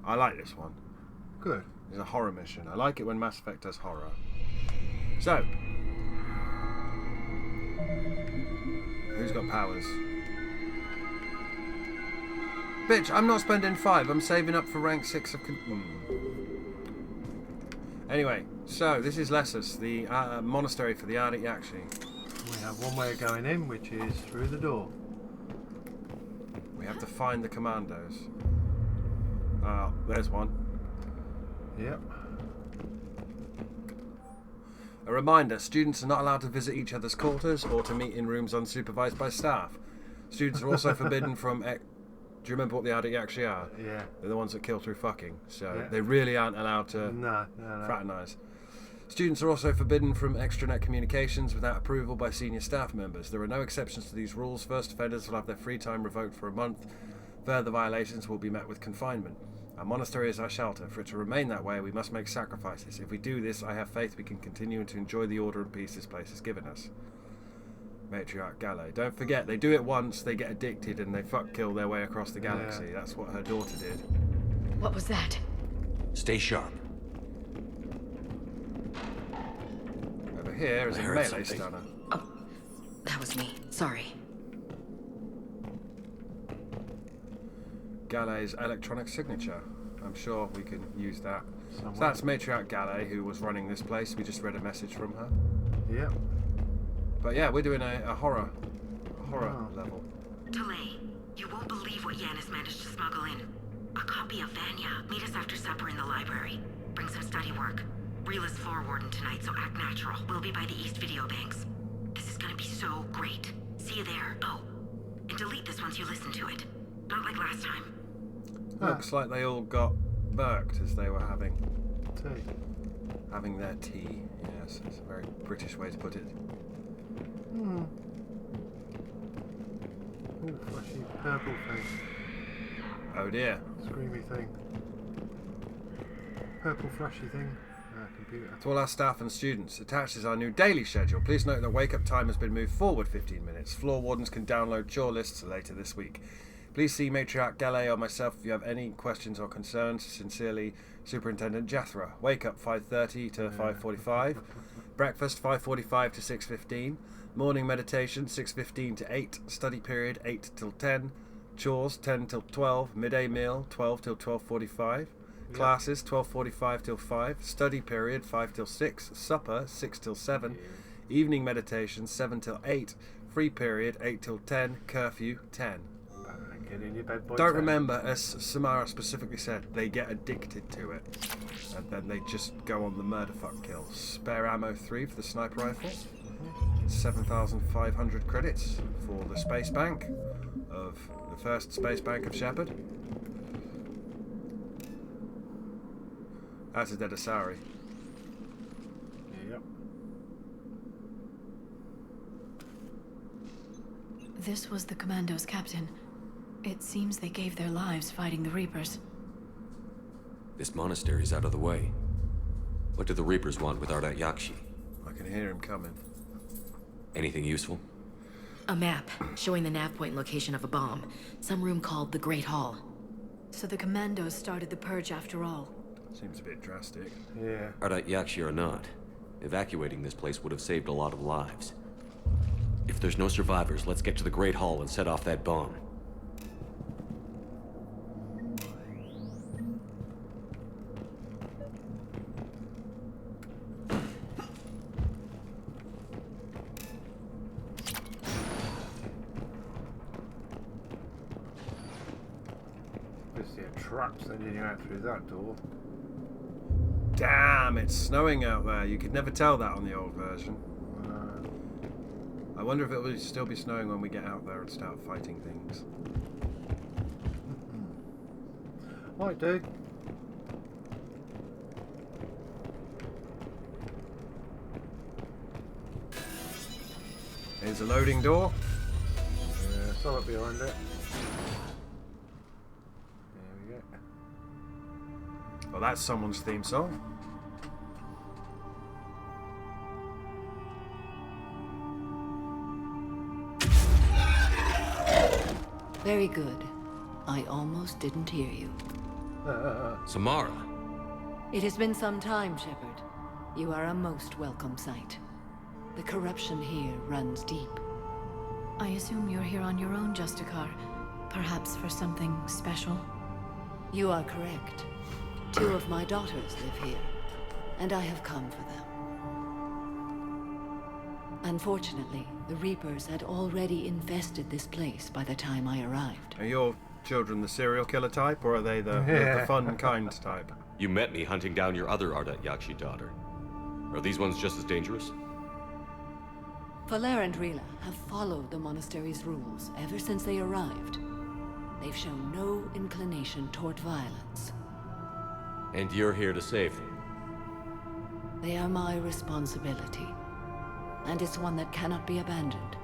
I like this one. Good. It's a horror mission. I like it when Mass Effect does horror. So, who's got powers? Bitch, I'm not spending 5. I'm saving up for rank 6 of... Anyway, so this is Lessus, the monastery for the Ardit Yakshi. We have one way of going in, which is through the door. We have to find the commandos. There's one. Yep. A reminder, students are not allowed to visit each other's quarters or to meet in rooms unsupervised by staff. Students are also forbidden from... Do you remember what the Ardit Yakshi are? Yeah. They're the ones that kill through fucking. So Yeah. they really aren't allowed to No. fraternise. Students are also forbidden from extranet communications without approval by senior staff members. There are no exceptions to these rules. First offenders will have their free time revoked for a month. Further violations will be met with confinement. Our monastery is our shelter. For it to remain that way, we must make sacrifices. If we do this, I have faith we can continue to enjoy the order and peace this place has given us. Matriarch Galley. Don't forget, they do it once, they get addicted, and they kill their way across the galaxy. Yeah. That's what her daughter did. What was that? Stay sharp. Over here is a heard melee something. stunner. Oh, that was me. Sorry. Galley's electronic signature. I'm sure we can use that. Somewhere. So that's Matriarch Galley, who was running this place. We just read a message from her. Yep. But yeah, we're doing a horror level. Delay. You won't believe what Yanis managed to smuggle in. A copy of Vanya. Meet us after supper in the library. Bring some study work. Reel is floor warden tonight, so act natural. We'll be by the East Video Banks. This is gonna be so great. See you there. Oh, and delete this once you listen to it. Not like last time. Looks like they all got burked as they were having Tea. their tea. Yes, it's a very British way to put it. Ooh, flashy purple thing. Oh dear. Screamy thing. Purple flashy thing. Computer. To all our staff and students, attached is our new daily schedule. Please note that wake-up time has been moved forward 15 minutes. Floor wardens can download chore lists later this week. Please see Matriarch Galley or myself if you have any questions or concerns. Sincerely, Superintendent Jethra. Wake up 5:30 to 5:45. Breakfast 5:45 to 6:15. Morning meditation 6:15 to 8. Study period 8 till 10. Chores 10 till 12. Midday meal 12 till 12:45. Classes 12:45 till 5. Study period 5 till 6. Supper 6 till 7. Evening meditation 7 till 8. Free period 8 till 10. Curfew 10. Get in your bed, boy. Don't remember, as Samara specifically said, they get addicted to it. And then they just go on the murder fuck kills. Spare ammo 3 for the sniper rifle. 7,500 credits for the space bank of the first space bank of Shepard. That's a dead Asari. Yep. This was the Commando's captain. It seems they gave their lives fighting the Reapers. This monastery is out of the way. What do the Reapers want with Ardit Yakshi? I can hear him coming. Anything useful? A map showing the nav point location of a bomb. Some room called the Great Hall. So the Commandos started the purge after all. Seems a bit drastic. Yeah. Ardit Yakshi or not, evacuating this place would have saved a lot of lives. If there's no survivors, let's get to the Great Hall and set off that bomb. Just see a trap sending you out through that door. Damn, it's snowing out there. You could never tell that on the old version. I wonder if it will still be snowing when we get out there and start fighting things. Might do. Here's a loading door. Yeah, solid behind it. There we go. Well, that's someone's theme song. Very good. I almost didn't hear you. Samara. It has been some time, Shepard. You are a most welcome sight. The corruption here runs deep. I assume you're here on your own, Justicar. Perhaps for something special? You are correct. 2 of my daughters live here, and I have come for them. Unfortunately, the Reapers had already infested this place by the time I arrived. Are your children the serial killer type, or are they the fun, kind type? You met me hunting down your other Ardat Yakshi daughter. Are these ones just as dangerous? Valer and Rila have followed the monastery's rules ever since they arrived. They've shown no inclination toward violence. And you're here to save them? They are my responsibility. And it's one that cannot be abandoned,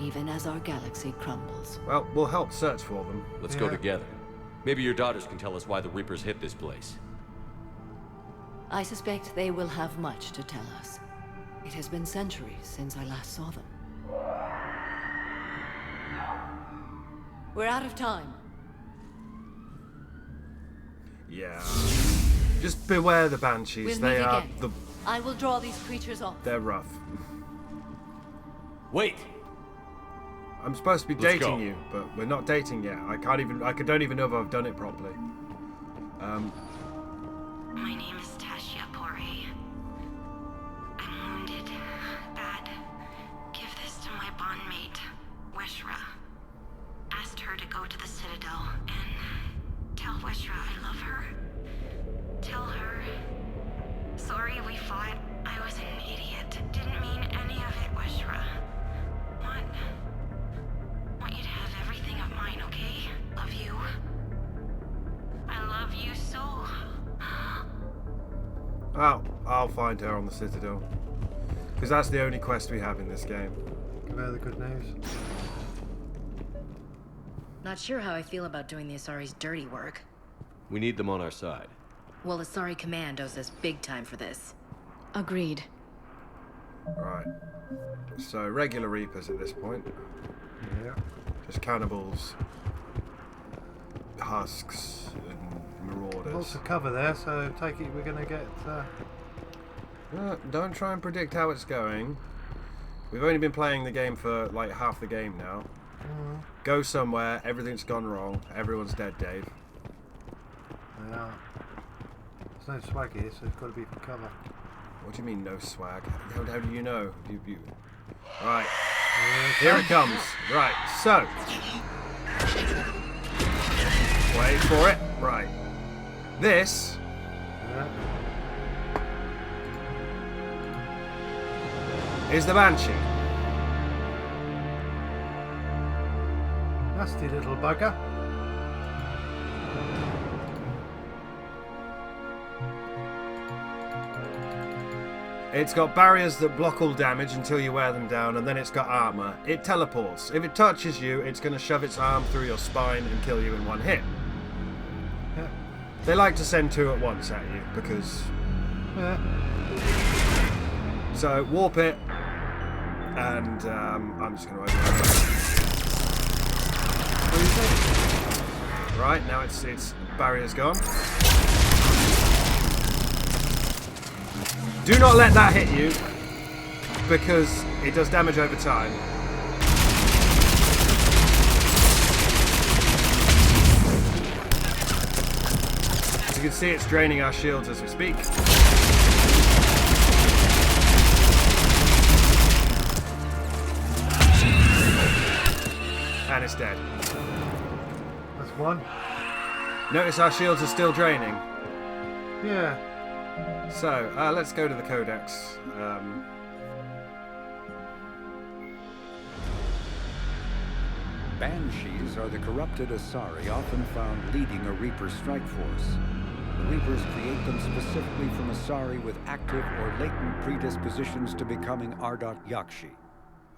even as our galaxy crumbles. Well, we'll help search for them. Let's go together. Maybe your daughters can tell us why the Reapers hit this place. I suspect they will have much to tell us. It has been centuries since I last saw them. We're out of time. Yeah. Just beware the Banshees. We'll They meet are again. I will draw these creatures off. they're rough. Wait! I'm supposed to be Let's dating go. you, but we're not dating yet. I don't even know if I've done it properly. My name is Tasha Poré. I'm wounded. Bad. Give this to my bondmate, Weshra. Asked her to go to the Citadel and tell Weshra I love her. Tell her. Sorry we fought. I was an idiot. Didn't mean any of it, Weshra. Want you to have everything of mine, okay? Love you. I love you so. I'll find her on the Citadel. Because that's the only quest we have in this game. Give her the good news. Not sure how I feel about doing the Asari's dirty work. We need them on our side. Well, Asari Command owes us big time for this. Agreed. Right. So, regular Reapers at this point. Yeah. Just cannibals, husks, and marauders. Lots of cover there, so take it we're going to get... Don't try and predict how it's going. We've only been playing the game for like half the game now. Go somewhere, everything's gone wrong, everyone's dead, Dave. Yeah. There's no swag here, so it's got to be for cover. What do you mean, no swag? How do you know? Right. Here it comes. Right, so. Wait for it. Right. This Yeah. is the Banshee. Nasty little bugger. It's got barriers that block all damage until you wear them down, and then it's got armor. It teleports. If it touches you, it's going to shove its arm through your spine and kill you in one hit. Yeah. They like to send 2 at once at you, because... Yeah. So, warp it, and I'm just going to open it. Right, now its barrier's gone. Do not let that hit you, because it does damage over time. As you can see, it's draining our shields as we speak. And it's dead. That's one. Notice our shields are still draining. Yeah. So, let's go to the Codex. Banshees are the corrupted Asari often found leading a Reaper strike force. The Reapers create them specifically from Asari with active or latent predispositions to becoming Ardat Yakshi,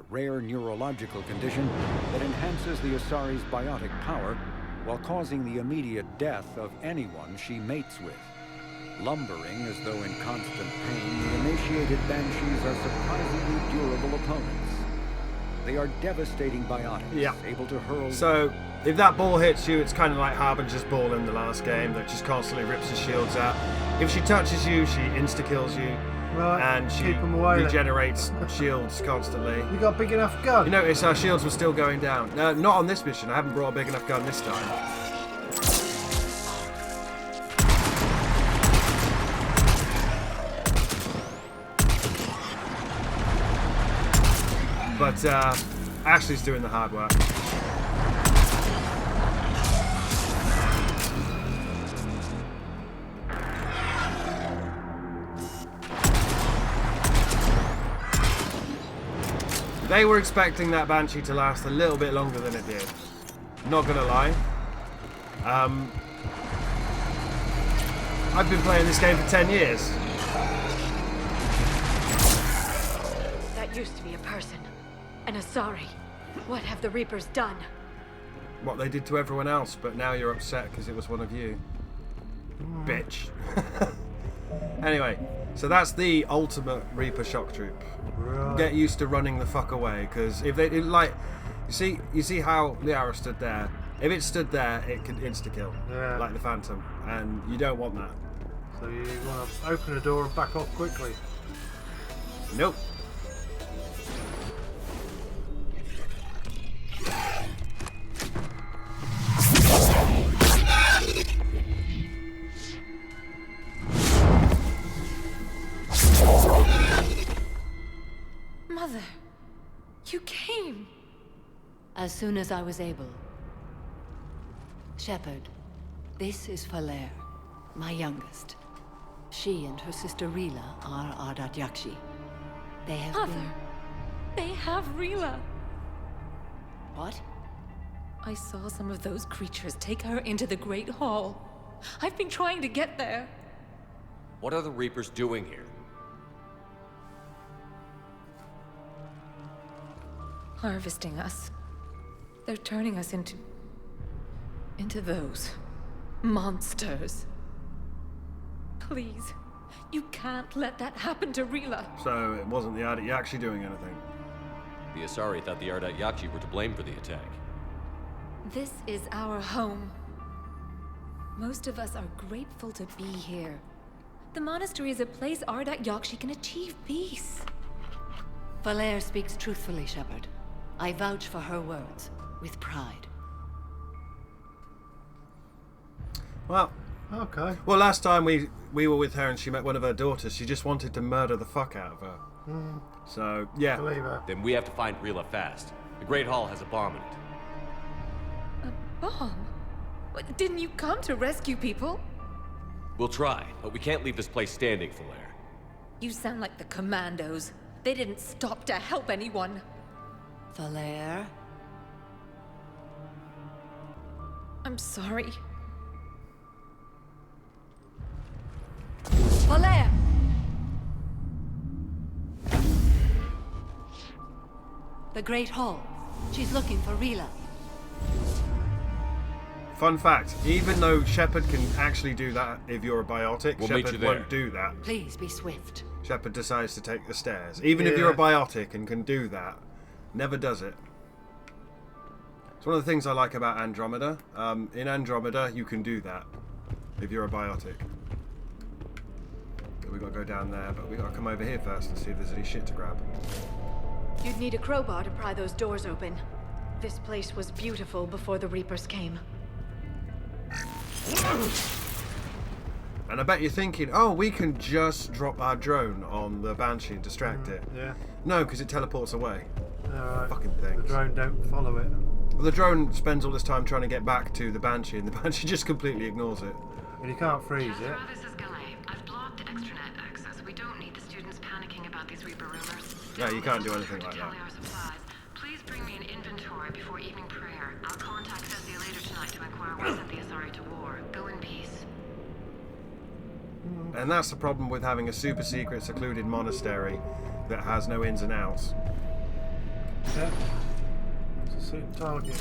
a rare neurological condition that enhances the Asari's biotic power while causing the immediate death of anyone she mates with. Lumbering as though in constant pain, the emaciated Banshees are surprisingly durable opponents. They are devastating biotics, Yeah. able to hurl... So, if that ball hits you, it's kind of like Harbinger's ball in the last game that just constantly rips his shields out. If she touches you, she insta-kills you. Right, And she keep 'em away, regenerates shields constantly. You got a big enough gun? You notice our shields were still going down. Not on this mission. I haven't brought a big enough gun this time. But Ashley's doing the hard work. They were expecting that Banshee to last a little bit longer than it did. Not gonna lie. I've been playing this game for 10 years. That used to be a person. An Asari. What have the Reapers done? What they did to everyone else, but now you're upset because it was one of you. Bitch. Anyway, so that's the ultimate Reaper shock troop. Right. Get used to running the fuck away, because if they like, you see how Liara stood there. If it stood there, it could insta kill, like the Phantom, and you don't want that. So you want to open the door and back off quickly. Nope. Mother, you came. As soon as I was able. Shepard, this is Falere, my youngest. She and her sister Rila are Ardat Yakshi. They have Mother, been... they have Rila. What? I saw some of those creatures take her into the Great Hall. I've been trying to get there. What are the Reapers doing here? Harvesting us. They're turning us into those monsters. Please, you can't let that happen to Rila. So it wasn't the Ardat Yakshi doing anything. The Asari thought the Ardat Yakshi were to blame for the attack. This is our home. Most of us are grateful to be here. The monastery is a place Ardat Yakshi can achieve peace. Falere speaks truthfully, Shepard. I vouch for her words, with pride. Well, Okay. well, last time we were with her and she met one of her daughters, she just wanted to murder the fuck out of her. So yeah, Believe her. Then we have to find Rila fast. The Great Hall has a bomb in it. A bomb? What, didn't you come to rescue people? We'll try, but we can't leave this place standing, Falere. You sound like the Commandos. They didn't stop to help anyone. Falere? I'm sorry. Falere! The Great Hall. She's looking for Rila. fun fact, even though Shepard can actually do that if you're a biotic, We'll meet Shepard you there. won't do that. Please be swift. Shepard decides to take the stairs. Even if you're a biotic and can do that, never does it. It's one of the things I like about Andromeda. In Andromeda, you can do that if you're a biotic. We've got to go down there, but we've got to come over here first and see if there's any shit to grab. You'd need a crowbar to pry those doors open. This place was beautiful before the Reapers came. And I bet you're thinking, oh, we can just drop our drone on the Banshee and distract it. Yeah. No, because it teleports away. Alright. Fucking things. The drone don't follow it. Well, the drone spends all this time trying to get back to the Banshee, and the Banshee just completely ignores it. And you can't freeze it. This is Galay. I've blocked extranet access. We don't need the students panicking about these Reaper rumors. No, you can't do anything To like that. tally our supplies. Please bring me an inventory before evening prayer. I'll contact Ceci later tonight to inquire what sent the Asari to war. Go in peace. And that's the problem with having a super secret secluded monastery that has no ins and outs. Yeah. It's a certain target.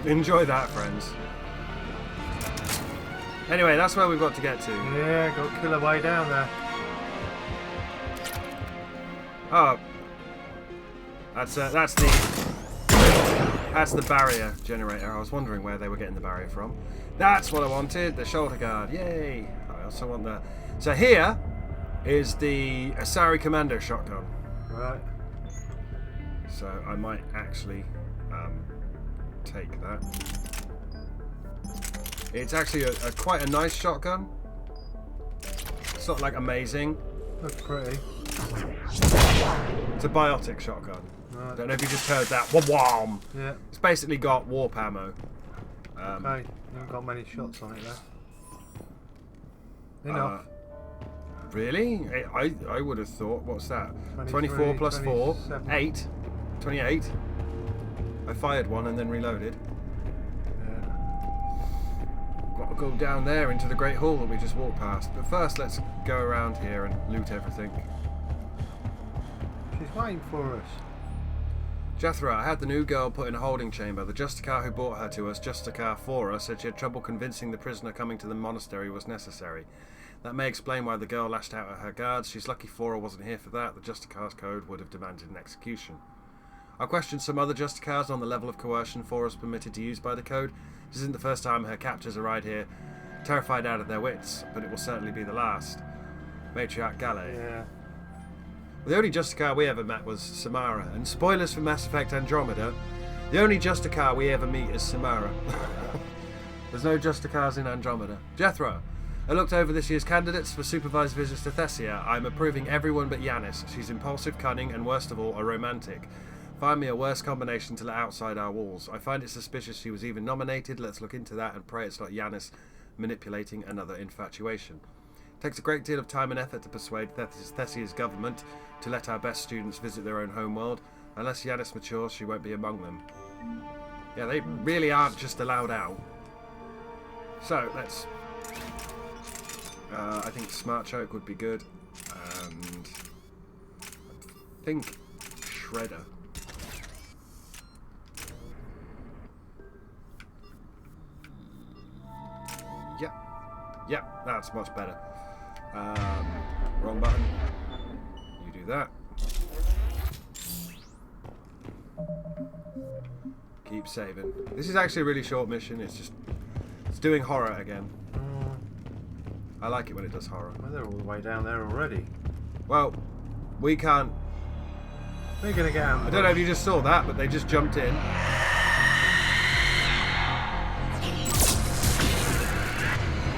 Enjoy that, friends. Anyway, that's where we've got to get to. Yeah, got to kill a way down there. Oh, that's the barrier generator. I was wondering where they were getting the barrier from. That's what I wanted. The shoulder guard. Yay! I also want the. So here is the Asari Commander shotgun. Right. So I might actually take that. It's actually quite a nice shotgun. It's not like amazing. That's pretty. It's a biotic shotgun. Right. Don't know if you just heard that. Wham! Yeah. It's basically got warp ammo. Okay. You haven't got many shots on it there. Enough. Really? I would have thought. What's that? 23, 24 plus 4. 27. 8. 28. I fired one and then reloaded. Got to go down there into the Great Hall that we just walked past. But first, let's go around here and loot everything. She's waiting for us. Jethro, I had the new girl put in a holding chamber. The Justicar who brought her to us, Justicar for us, said she had trouble convincing the prisoner coming to the monastery was necessary. That may explain why the girl lashed out at her guards. She's lucky Fora wasn't here for that. The Justicar's code would have demanded an execution. I questioned some other Justicars on the level of coercion Fora's permitted to use by the code. This isn't the first time her captors arrived here, terrified out of their wits, but it will certainly be the last. Matriarch Galley. Yeah. The only Justicar we ever met was Samara, and spoilers for Mass Effect Andromeda, the only Justicar we ever meet is Samara. There's no Justicars in Andromeda. Jethro, I looked over this year's candidates for supervised visits to Thessia. I'm approving everyone but Yanis. She's impulsive, cunning, and worst of all, a romantic. Find me a worse combination to let outside our walls. I find it suspicious she was even nominated. Let's look into that and pray it's not Yanis manipulating another infatuation. It takes a great deal of time and effort to persuade Thessia's government to let our best students visit their own homeworld. Unless Yanis matures, she won't be among them. Yeah, they really aren't just allowed out. So, let's... I think Smart Choke would be good. And... I think Shredder. Yep. Yep, that's much better. Wrong button. You do that. Keep saving. This is actually a really short mission. It's doing horror again. I like it when it does horror. Well, they're all the way down there already. Well, we can't. We're gonna get out. I don't know if you just saw that, but they just jumped in.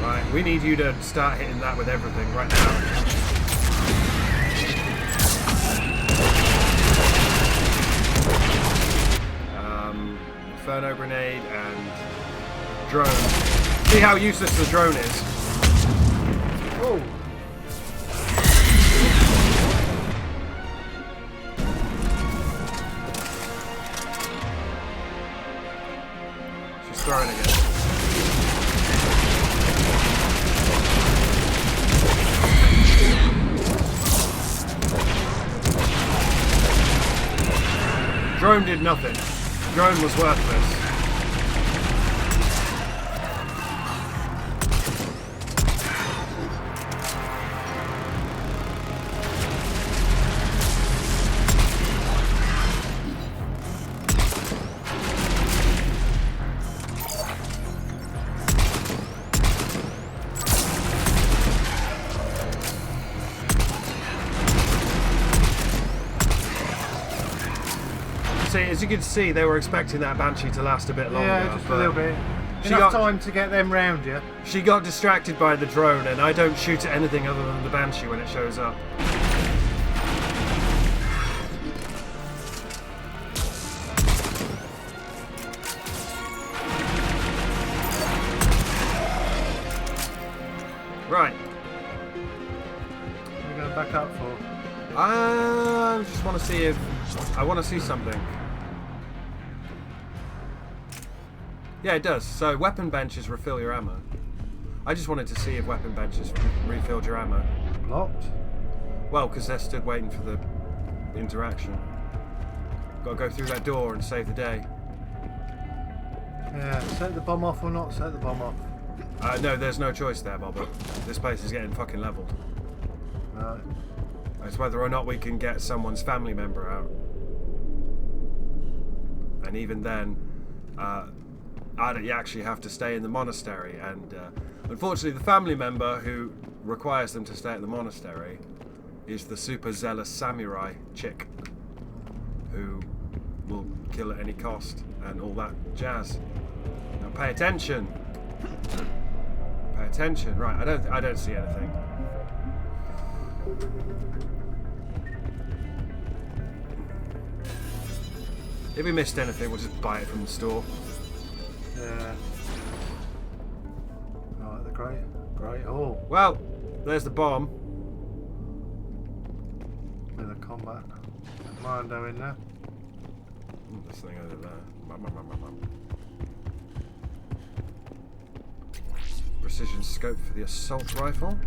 Right, we need you to start hitting that with everything right now. Inferno grenade and drone. See how useless the drone is. Oh! She's throwing again. Drone did nothing. Drone was worthless. See, as you can see, they were expecting that Banshee to last a bit longer. Yeah, just a little bit. She Enough got- time to get them round you. She got distracted by the drone, and I don't shoot at anything other than the Banshee when it shows up. Right. What are you going back up for? I just want to see if... I want to see something. Yeah, it does. So weapon benches refill your ammo. I just wanted to see if weapon benches refilled your ammo. Blocked? Well, because they're stood waiting for the interaction. Got to go through that door and save the day. Yeah, set the bomb off or not set the bomb off? No, there's no choice there, Bobber. This place is getting fucking leveled. Right. It's whether or not we can get someone's family member out. And even then, you actually have to stay in the monastery. And unfortunately, the family member who requires them to stay at the monastery is the super zealous samurai chick who will kill at any cost and all that jazz. Now pay attention. Pay attention. Right, I don't see anything. If we missed anything, we'll just buy it from the store. Yeah. Right, the great hall. Well, there's the bomb. With a combat commando in there. This thing over there. Precision scope for the assault rifle.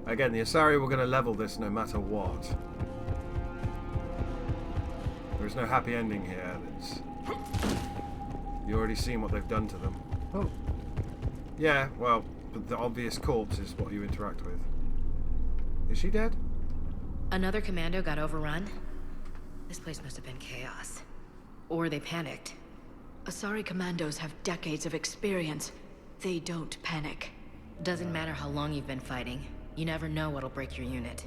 Again, the Asari were going to level this no matter what. There's no happy ending here. You already seen what they've done to them. Oh. Yeah, well, but the obvious corpse is what you interact with. Is she dead? Another commando got overrun? This place must have been chaos. Or they panicked. Asari commandos have decades of experience. They don't panic. Doesn't matter how long you've been fighting. You never know what'll break your unit.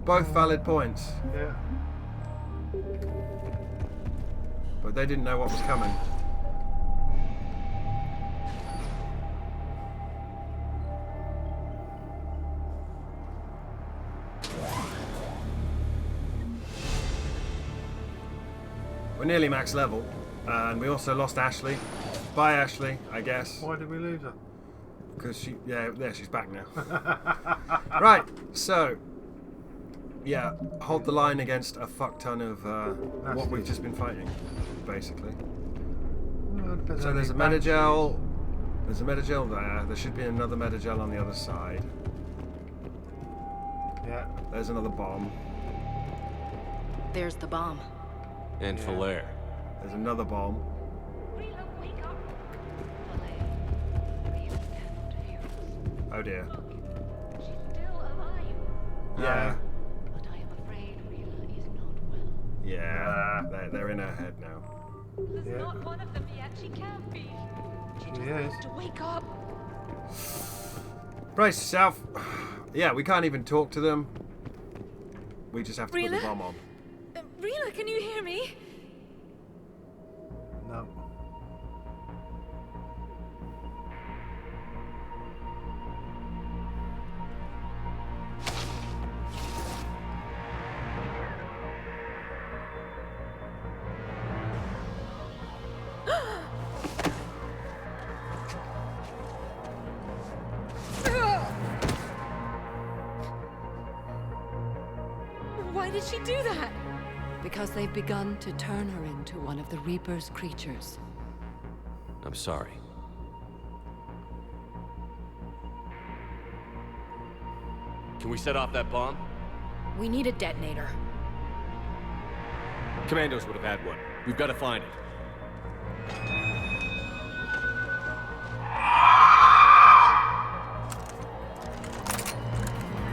Both valid points. Yeah. But they didn't know what was coming. We're nearly max level, and we also lost Ashley. Bye, Ashley, I guess. Why did we lose her? Because she's back now. Right, so, yeah, hold the line against a fuck ton of what we've just been fighting, basically. Well, So there's a Metagel. There's a Metagel there. There should be another Metagel on the other side. Yeah. There's another bomb. There's the bomb. And Falaire. There's another bomb. Oh dear. Yeah. But I am afraid Rila is not well. Yeah. They're in her head now. There's Yeah. not one of them yet. She can't be. She just Yes. needs to wake up. Brace yourself. Yeah, we can't even talk to them. We just have to put the Rila? bomb on. Rila, can you hear me? No. Why did she do that? Because they've begun to turn her into one of the Reaper's creatures. I'm sorry. Can we set off that bomb? We need a detonator. Commandos would have had one. We've got to find it.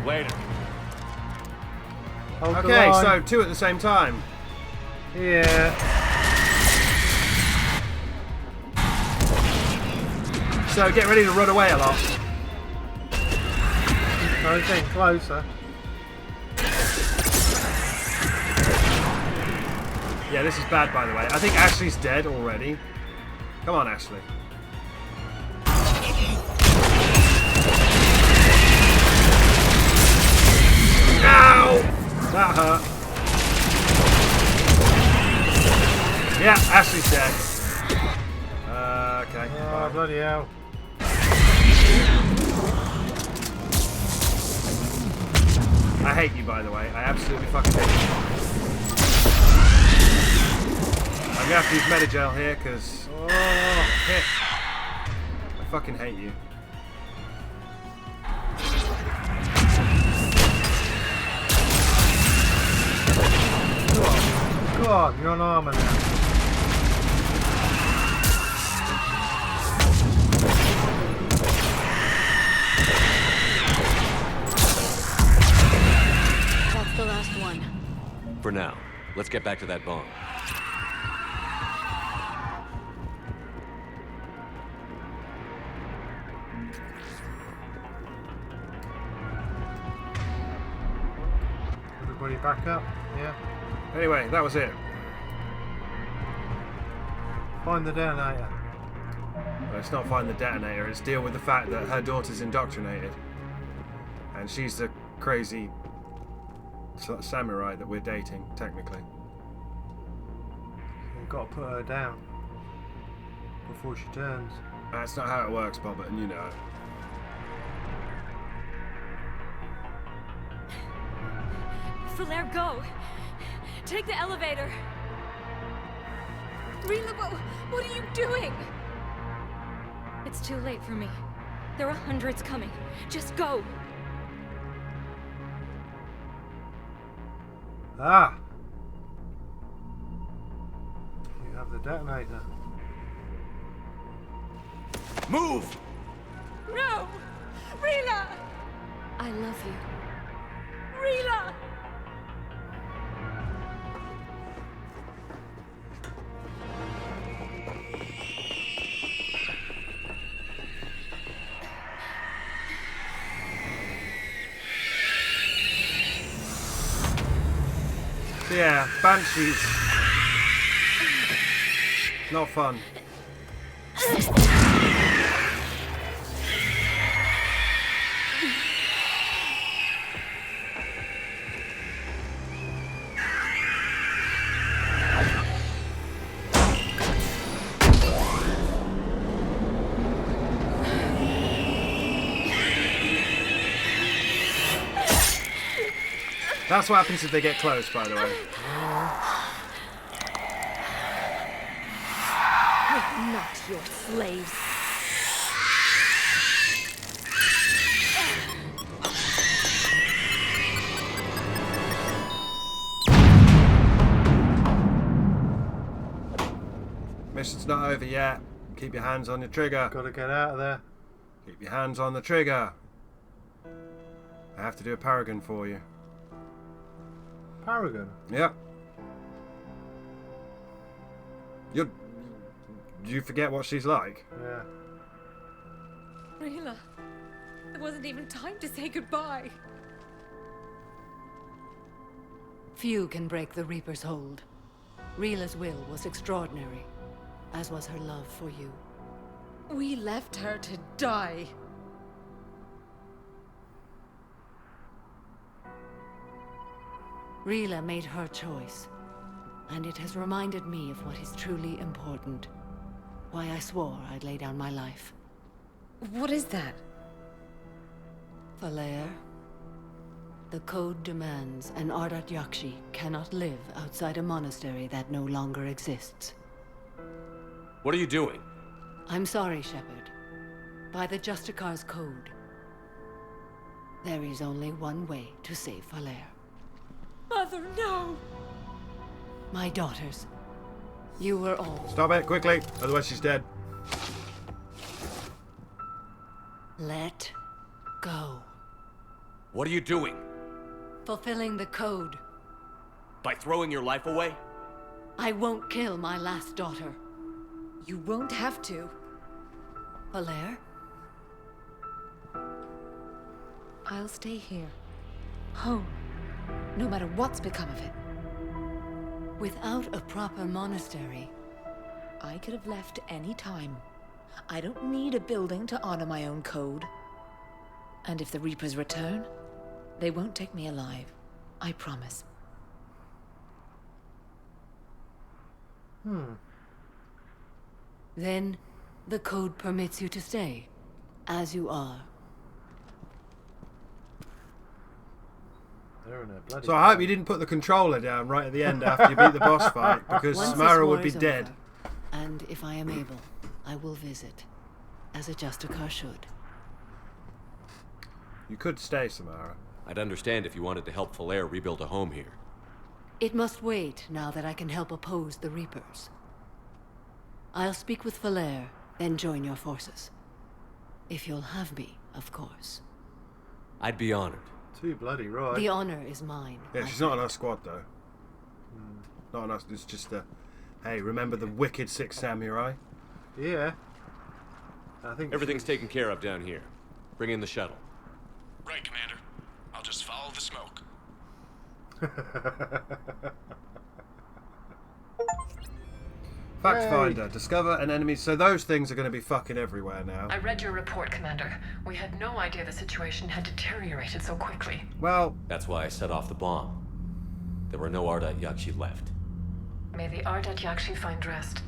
Later. Hold the Okay, line. so two at the same time. Yeah. So get ready to run away a lot. No, it's getting closer. Yeah, this is bad, by the way. I think Ashley's dead already. Come on, Ashley. Ow! That hurt. Yeah, Ashley's dead. Okay. Oh, Fine. bloody hell. I hate you, by the way. I absolutely fucking hate you. I'm gonna have to use Metagel here, because... Oh, shit. I fucking hate you. Go on, you're on armor now. That's the last one. For now, let's get back to that bomb. Everybody back up? Yeah. Anyway, that was it. Find the detonator. Well, it's not find the detonator, it's deal with the fact that her daughter's indoctrinated. And she's the crazy samurai that we're dating, technically. You've got to put her down before she turns. That's not how it works, Bobbert, and you know it. Flair, go! Take the elevator! Relive, what are you doing? It's too late for me. There are hundreds coming. Just go! Ah! You have the detonator. Move! No! Rila! I love you. Rila! Yeah, Banshees. Not fun. That's what happens if they get close, by the way. We're not your slaves. Mission's not over yet. Keep your hands on your trigger. Got to get out of there. Keep your hands on the trigger. I have to do a paragon for you. Paragon? Yep. Do you forget what she's like? Yeah. Rila, there wasn't even time to say goodbye. Few can break the Reaper's hold. Rila's will was extraordinary, as was her love for you. We left her to die. Rila made her choice, and it has reminded me of what is truly important. Why I swore I'd lay down my life. What is that? Falair, the code demands an Ardat Yakshi cannot live outside a monastery that no longer exists. What are you doing? I'm sorry, Shepard. By the Justicar's code, there is only one way to save Falair. Mother, no! My daughters, you were all... Stop it, quickly, otherwise she's dead. Let go. What are you doing? Fulfilling the code. By throwing your life away? I won't kill my last daughter. You won't have to. Falair? I'll stay here. Home. No matter what's become of it. Without a proper monastery... I could have left any time. I don't need a building to honor my own code. And if the Reapers return, they won't take me alive. I promise. Then, the code permits you to stay, as you are. They're in a bloody So I hope you didn't put the controller down right at the end after you beat the boss fight, because Once this Samara war would be is dead. over, and if I am able, I will visit, as a Justicar should. You could stay, Samara. I'd understand if you wanted to help Falair rebuild a home here. It must wait now that I can help oppose the Reapers. I'll speak with Valere, then join your forces. If you'll have me, of course. I'd be honored. Too bloody right. The honor is mine. Yeah, she's not on our squad though. Not on us. It's just a. Hey, remember the wicked 6 samurai? Yeah. I think Everything's taken care of down here. Bring in the shuttle. Right, Commander. I'll just follow the smoke. Fact Yay. finder. Discover an enemy. So those things are going to be fucking everywhere now. I read your report, Commander. We had no idea the situation had deteriorated so quickly. Well, That's why I set off the bomb. There were no Ardat Yakshi left. May the Ardat Yakshi find rest.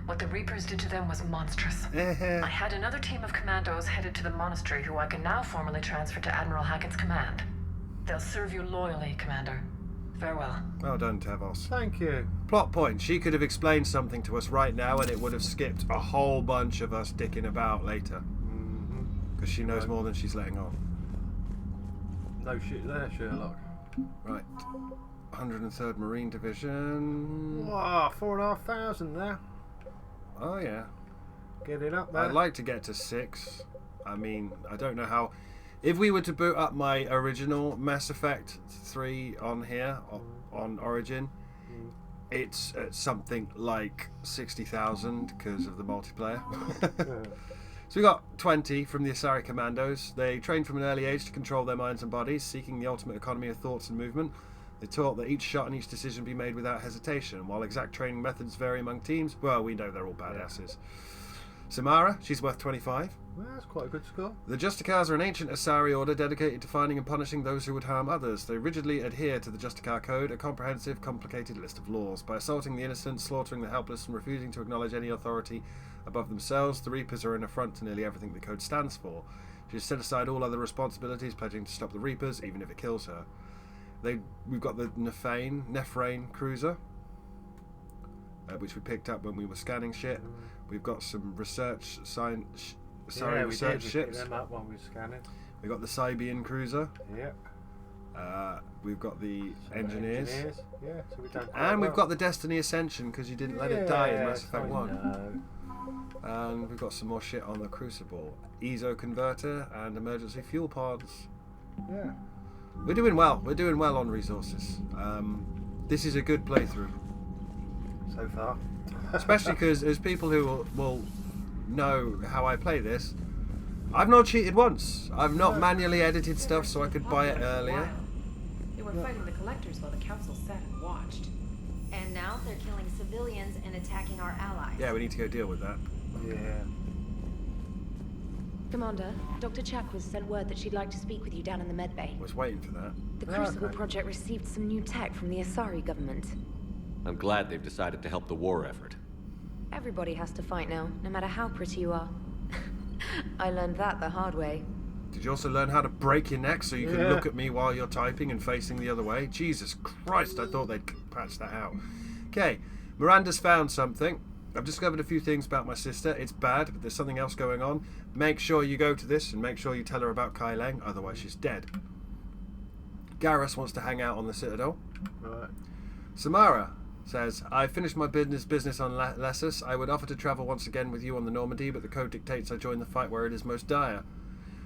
What the Reapers did to them was monstrous. eh, I had another team of commandos headed to the monastery who I can now formally transfer to Admiral Hackett's command. They'll serve you loyally, Commander. Farewell. well done, Tevos. Thank you. Plot point. She could have explained something to us right now and it would have skipped a whole bunch of us dicking about later. Because she knows more than she's letting on. No shit there, Sherlock. Right. 103rd Marine Division. Wow, 4,500 there. Oh, yeah. Get it up there. I'd like to get to 6. I mean, I don't know how. If we were to boot up my original Mass Effect 3 on here, on Origin, it's at something like 60,000 because of the multiplayer. So we got 20 from the Asari Commandos. They trained from an early age to control their minds and bodies, seeking the ultimate economy of thoughts and movement. They taught that each shot and each decision be made without hesitation. While exact training methods vary among teams, well, we know they're all badasses. Samara, she's worth 25. Well, that's quite a good score. The Justicars are an ancient Asari order dedicated to finding and punishing those who would harm others. They rigidly adhere to the Justicar Code, a comprehensive, complicated list of laws. By assaulting the innocent, slaughtering the helpless, and refusing to acknowledge any authority above themselves, the Reapers are an affront to nearly everything the Code stands for. She has set aside all other responsibilities, pledging to stop the Reapers, even if it kills her. We've got the Nephrane cruiser, which we picked up when we were scanning shit. We've got some research science. Yeah, we research did. We ships. picked them up when we were scanning. We got the Sibian cruiser. Yep. We've got the Some engineers. Yeah, so we've done quite And we've well. got the Destiny Ascension because you didn't let it die in Mass Effect I 1. know. And we've got some more shit on the Crucible. ESO converter and emergency fuel pods. Yeah. We're doing well. We're doing well on resources. This is a good playthrough. So far. Especially because as people who will know how I play this, I've not cheated once. I've not manually edited stuff so I could buy it earlier. They were fighting the collectors while the council sat and watched. And now they're killing civilians and attacking our allies. Yeah, we need to go deal with that. Yeah. Commander, Dr. Chakwas sent word that she'd like to speak with you down in the medbay. I was waiting for that. The Crucible Project received some new tech from the Asari government. I'm glad they've decided to help the war effort. Everybody has to fight now, no matter how pretty you are. I learned that the hard way. Did you also learn how to break your neck so you can Yeah. look at me while you're typing and facing the other way? Jesus Christ, I thought they'd patch that out. Okay, Miranda's found something. I've discovered a few things about my sister. It's bad, but there's something else going on. Make sure you go to this and make sure you tell her about Kai Leng, otherwise she's dead. Garrus wants to hang out on the Citadel. Right. Samara says, I finished my business on Lessus. I would offer to travel once again with you on the Normandy, but the code dictates I join the fight where it is most dire.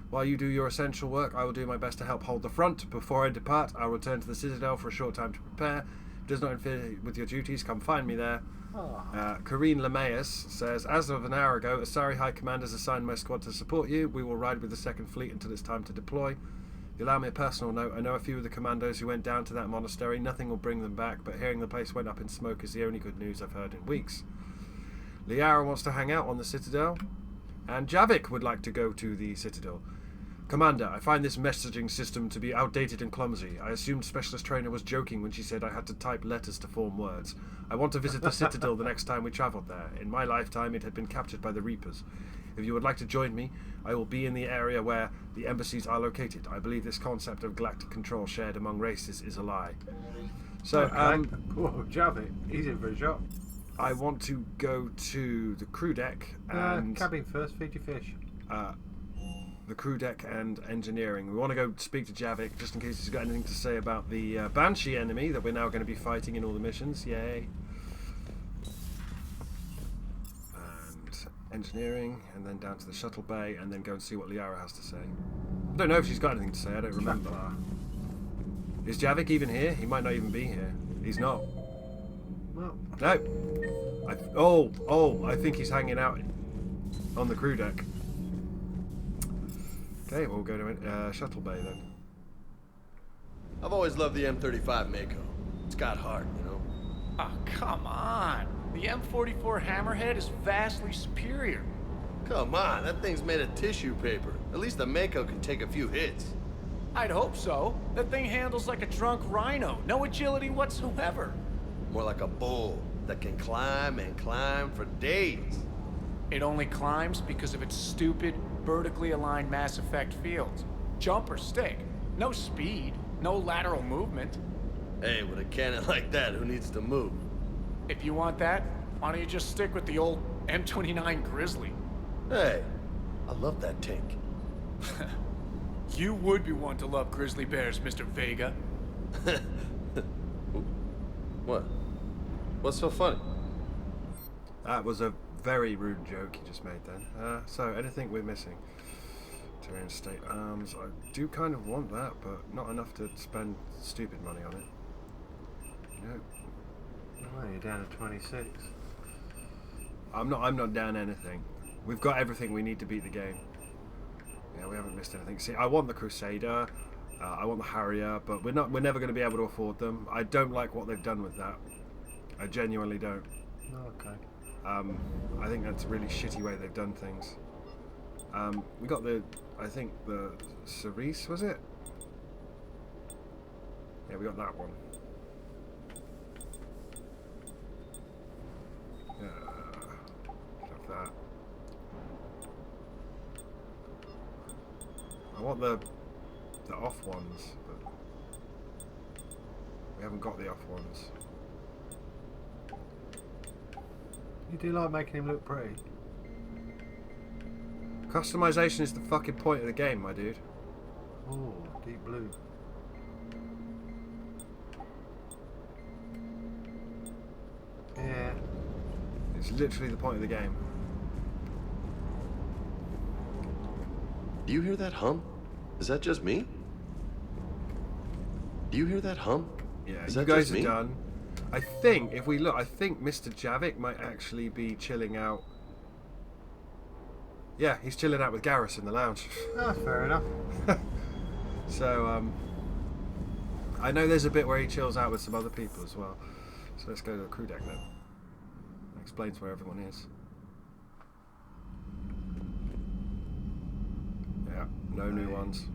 While you do your essential work, I will do my best to help hold the front. Before I depart, I'll return to the Citadel for a short time to prepare. If it does not interfere with your duties, come find me there. Karine Lemaeus says, as of an hour ago, Asari High Command has assigned my squad to support you. We will ride with the 2nd Fleet until it's time to deploy. If you allow me a personal note, I know a few of the commandos who went down to that monastery. Nothing will bring them back, but hearing the place went up in smoke is the only good news I've heard in weeks. Liara wants to hang out on the Citadel, and Javik would like to go to the Citadel. Commander, I find this messaging system to be outdated and clumsy. I assumed Specialist Trainer was joking when she said I had to type letters to form words. I want to visit the Citadel the next time we travelled there. In my lifetime, it had been captured by the Reapers. If you would like to join me, I will be in the area where the embassies are located. I believe this concept of galactic control shared among races is a lie. So, Okay. Whoa, Javi, he's in for a shot. I want to go to the crew deck and... cabin first, feed your fish. the crew deck and engineering. We want to go speak to Javik just in case he's got anything to say about the Banshee enemy that we're now going to be fighting in all the missions. Yay. And engineering, and then down to the shuttle bay, and then go and see what Liara has to say. I don't know if she's got anything to say, I don't remember. Is Javik even here? He might not even be here. He's not. Well. No. I think he's hanging out on the crew deck. Okay, we'll go to shuttle bay then. I've always loved the M35 Mako. It's got heart, you know? Oh, come on. The M44 Hammerhead is vastly superior. Come on, that thing's made of tissue paper. At least the Mako can take a few hits. I'd hope so. That thing handles like a drunk rhino. No agility whatsoever. More like a bull that can climb and climb for days. It only climbs because of its stupid, vertically aligned Mass Effect fields. Jump or stick. No speed. No lateral movement. Hey, with a cannon like that, who needs to move? If you want that, why don't you just stick with the old M29 Grizzly? Hey, I love that tank. You would be one to love grizzly bears, Mr. Vega. What? What's so funny? That was a very rude joke you just made then. So, anything we're missing? To reinstate arms. I do kind of want that, but not enough to spend stupid money on it. Nope. Well, you're down to 26. I'm not down anything. We've got everything we need to beat the game. Yeah, we haven't missed anything. See, I want the Crusader, I want the Harrier, but we're never going to be able to afford them. I don't like what they've done with that. I genuinely don't. Okay. I think that's a really shitty way they've done things. We got I think the Cerise, was it? Yeah, we got that one. Have that. I want the off ones, but we haven't got the off ones. You do like making him look pretty. Customization is the fucking point of the game, my dude. Oh, deep blue. Yeah. It's literally the point of the game. Do you hear that hum? Is that just me? Do you hear that hum? Yeah, Is you that guys just are me? done. I think, if we look, I think Mr. Javik might actually be chilling out. Yeah, he's chilling out with Garrus in the lounge. That's fair enough. So, I know there's a bit where he chills out with some other people as well. So let's go to the crew deck then. That explains where everyone is. Yeah, no new ones.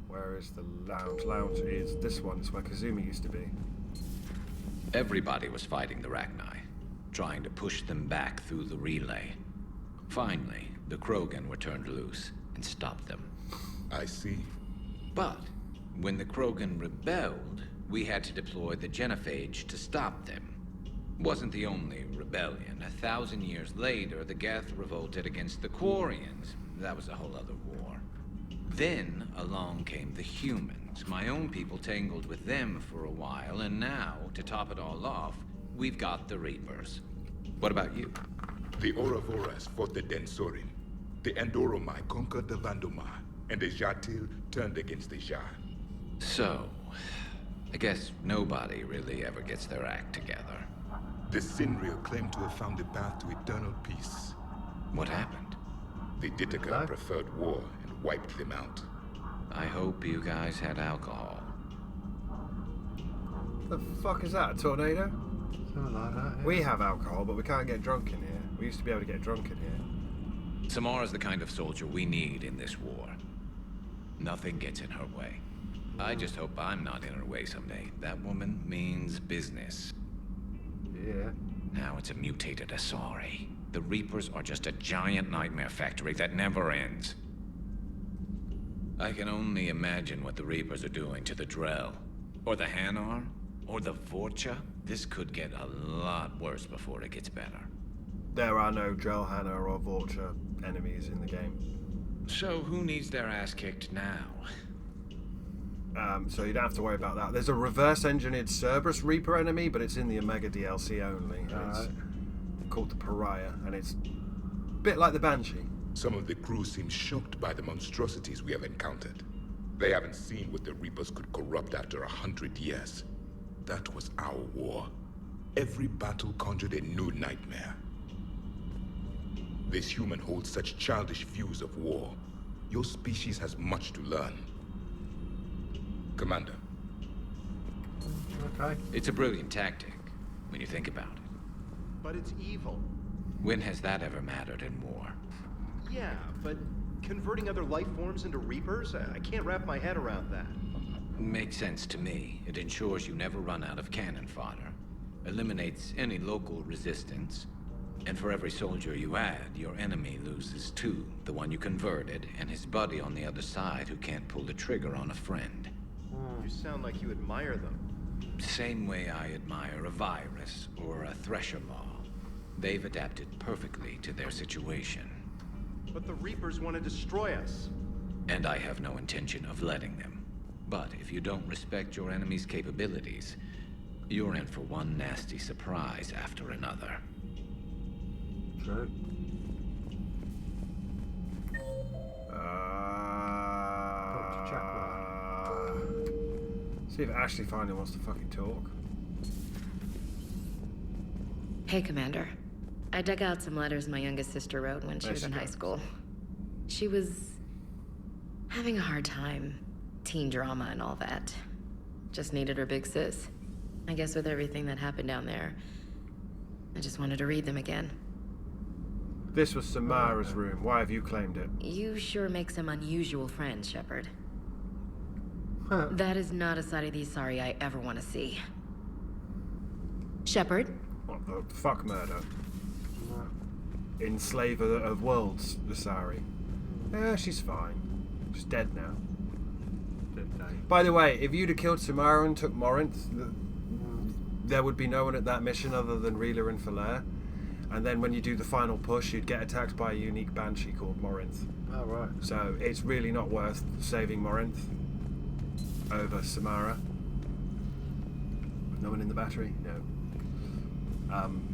Where is the lounge? Lounge is this one. It's where Kazumi used to be. Everybody was fighting the Rachni, trying to push them back through the relay. Finally, the Krogan were turned loose and stopped them. I see. But when the Krogan rebelled, we had to deploy the Genophage to stop them. Wasn't the only rebellion. 1,000 years later, the Geth revolted against the Quarians. That was a whole other war. Then along came the humans. My own people tangled with them for a while, and now, to top it all off, we've got the Reapers. What about you? The Ouroboros fought the Densorin. The Andoromai conquered the Vandomar, and the Jatil turned against the Shah. So, I guess nobody really ever gets their act together. The Sinreal claimed to have found the path to eternal peace. What happened? The Ditaka preferred war and wiped them out. I hope you guys had alcohol. The fuck is that? A tornado? Something like that. Yeah. We have alcohol, but we can't get drunk in here. We used to be able to get drunk in here. Samara's the kind of soldier we need in this war. Nothing gets in her way. I just hope I'm not in her way someday. That woman means business. Yeah. Now it's a mutated Asari. The Reapers are just a giant nightmare factory that never ends. I can only imagine what the Reapers are doing to the Drell. Or the Hanar. Or the Vorcha. This could get a lot worse before it gets better. there are no Drellhanna or Vulture enemies in the game. So who needs their ass kicked now? So you don't have to worry about that. There's a reverse-engineered Cerberus Reaper enemy, but it's in the Omega DLC only. It's called the Pariah, and it's a bit like the Banshee. Some of the crew seem shocked by the monstrosities we have encountered. They haven't seen what the Reapers could corrupt after 100 years. That was our war. Every battle conjured a new nightmare. This human holds such childish views of war. Your species has much to learn. Commander. Okay. It's a brilliant tactic, when you think about it. But it's evil. When has that ever mattered in war? Yeah, but converting other life forms into Reapers? I can't wrap my head around that. Makes sense to me. It ensures you never run out of cannon fodder. Eliminates any local resistance. And for every soldier you add, your enemy loses two. The one you converted, and his buddy on the other side who can't pull the trigger on a friend. You sound like you admire them. Same way I admire a virus or a thresher maw. They've adapted perfectly to their situation. But the Reapers want to destroy us. And I have no intention of letting them. But if you don't respect your enemy's capabilities, you're in for one nasty surprise after another. True. See if Ashley finally wants to fucking talk. Hey, Commander. I dug out some letters my youngest sister wrote when she was in high school. She was having a hard time. Teen drama and all that. Just needed her big sis. I guess with everything that happened down there, I just wanted to read them again. This was Samara's room. Why have you claimed it? You sure make some unusual friends, Shepard. That is not a side of the Asari I ever want to see. Shepard? What the fuck, murder? Enslaver of worlds, Asari. Yeah, she's fine. She's dead now. By the way, if you'd have killed Samara and took Morinth, there would be no one at that mission other than Rila and Falair. And then when you do the final push, you'd get attacked by a unique Banshee called Morinth. Oh, right. So it's really not worth saving Morinth over Samara. No one in the battery? No.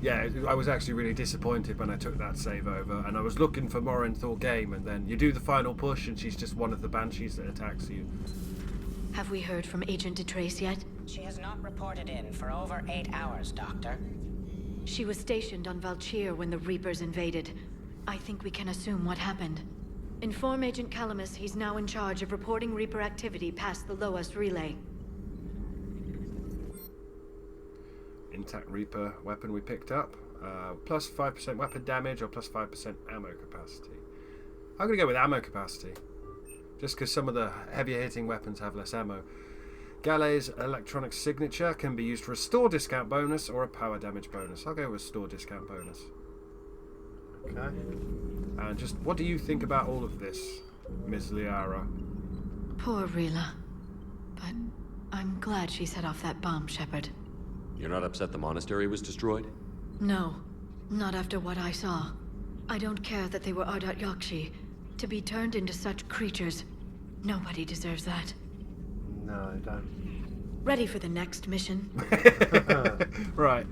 Yeah, I was actually really disappointed when I took that save over, and I was looking for Morinth all game, and then you do the final push, and she's just one of the Banshees that attacks you. Have we heard from Agent DeTrace yet? She has not reported in for over 8 hours, Doctor. She was stationed on Valchir when the Reapers invaded. I think we can assume what happened. Inform Agent Calamus he's now in charge of reporting Reaper activity past the Loas relay. Intact Reaper weapon we picked up. Plus 5% weapon damage or plus 5% ammo capacity. I'm going to go with ammo capacity. Just because some of the heavier hitting weapons have less ammo. Galley's electronic signature can be used for a store discount bonus or a power damage bonus. I'll go with store discount bonus. Okay. And just what do you think about all of this, Ms. Liara? Poor Rila. But I'm glad she set off that bomb, Shepard. You're not upset the monastery was destroyed? No, not after what I saw. I don't care that they were Ardat Yakshi. To be turned into such creatures, nobody deserves that. No, I don't. Ready for the next mission? Right.